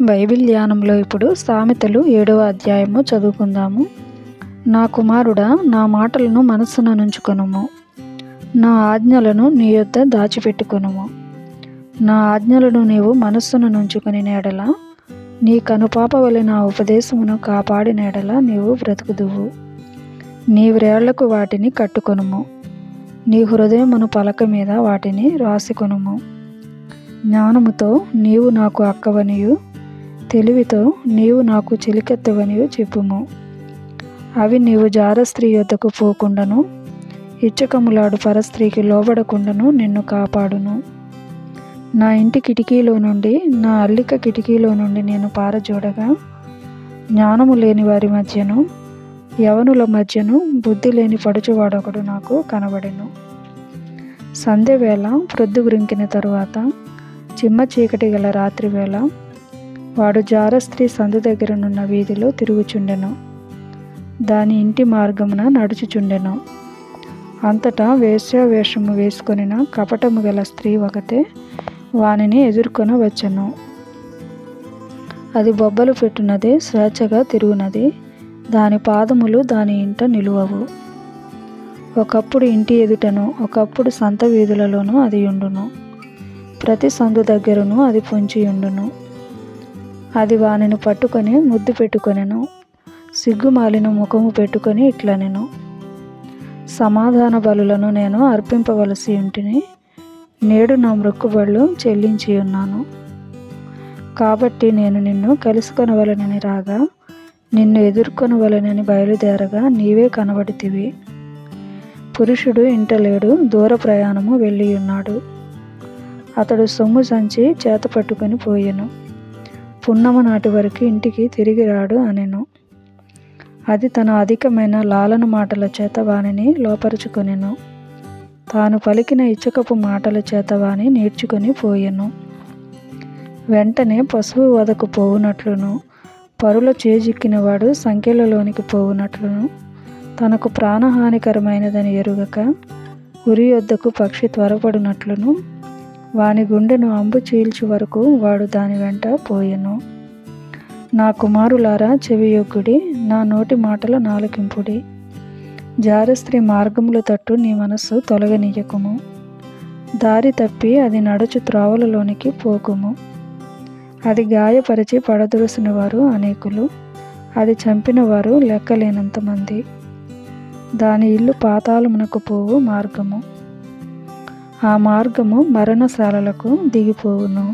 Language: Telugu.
బైబిల్ ధ్యానంలో ఇప్పుడు సామెతలు 7వ అధ్యాయము చదువుకుందాము. నా కుమారుడా, నా మాటలను మనస్సున నుంచుకొనుము, నా ఆజ్ఞలను నీ యొద్ద దాచిపెట్టుకొనుము. నా ఆజ్ఞలను నీవు మనస్సున నుంచుకొని నేడల, నీ కనుపాప వలె నా ఉపదేశమును కాపాడిన ఎడల నీవు బ్రతుకుదువు. నీ వ్రేళ్లకు వాటిని కట్టుకొనుము, నీ హృదయమును పలక మీద వాటిని రాసికొనుము. జ్ఞానముతో నీవు నాకు అక్కవనియు, తెలివితో నీవు నాకు చిలికెత్తవనియు చెప్పుము. అవి నీవు జార స్త్రీ యొద్దకు పోకుండాను, ఇచ్చకములాడు పరస్త్రీకి లోబడకుండాను నిన్ను కాపాడును. నా ఇంటి కిటికీలో నుండి, నా అల్లిక కిటికీలో నుండి నేను పారజోడగా, జ్ఞానము లేని వారి మధ్యను, యవనుల మధ్యను బుద్ధి లేని పడుచువాడొకడు నాకు కనబడెను. సంధ్యవేళ ప్రొద్దు గురింకిన తరువాత, చిమ్మ చీకటి గల రాత్రివేళ, వాడు జార స్త్రీ సందు దగ్గరనున్న వీధిలో తిరుగుచుండెను, దాని ఇంటి మార్గమున నడుచుచుండెను. అంతటా వేశ్యావేషము వేసుకొనిన కపటము గల స్త్రీ ఒకతే వానిని ఎదుర్కొన వచ్చెను. అది బొబ్బలు పెట్టునది, స్వేచ్ఛగా తిరుగునది, దాని పాదములు దాని ఇంట నిలువవు. ఒకప్పుడు ఇంటి ఎదుటను, ఒకప్పుడు సంత వీధులలోనూ అది ఉండును. ప్రతి సందు దగ్గరను అది పొంచియుండును. అది వానిని పట్టుకొని ముద్దు పెట్టుకొనెను, సిగ్గుమాలిన ముఖము పెట్టుకొని ఇట్లనెను: సమాధాన బలులను నేను అర్పింపవలసి ఉంటిని, నేడు నా మొక్కుబడులు చెల్లించి ఉన్నాను. కాబట్టి నేను నిన్ను కలుసుకొనవలెనని రాగా, నిన్ను ఎదుర్కొనవలెనని బయలుదేరగా నీవే కనబడితివి. పురుషుడు ఇంట లేడు, దూర ప్రయాణము వెళ్ళియున్నాడు. అతడు సొమ్ము సంచి చేత పట్టుకొని పోయెను, పున్నమ నాటి వరకు ఇంటికి తిరిగి రాడు అనెను. అది తన అధికమైన లాలన మాటల చేత వానిని లోపరుచుకొనెను, తాను పలికిన ఇచ్చకపు మాటల చేత వాని నేర్చుకొని పోయెను. వెంటనే పశువు వదకు పోవునట్లును, పరుల చేజిక్కిన వాడు సంఖ్యలలోనికి పోవునట్లును, తనకు ప్రాణహానికరమైనదని ఎరుగక ఉరి యొద్దకు పక్షి త్వరపడినట్లును, వాని గుండెను అంబు చీల్చు వరకు వాడు దాని వెంట పోయెను. నా కుమారులారా చెవియొగ్గుడి, నా నోటి మాటలు నాలకింపుడి. జారస్త్రీ మార్గముల తట్టు నీ మనస్సు తొలగనీయకుము. దారి తప్పి అది నడుచు త్రోవలలోనికి పోకుము. అది గాయపరిచి పడద్రోసిన వారు అనేకులు, అది చంపిన వారు లెక్కలేనంతమంది. దాని ఇల్లు పాతాళమునకు పోవు మార్గము, ఆ మార్గము మరణశాలలకు దిగిపోవును.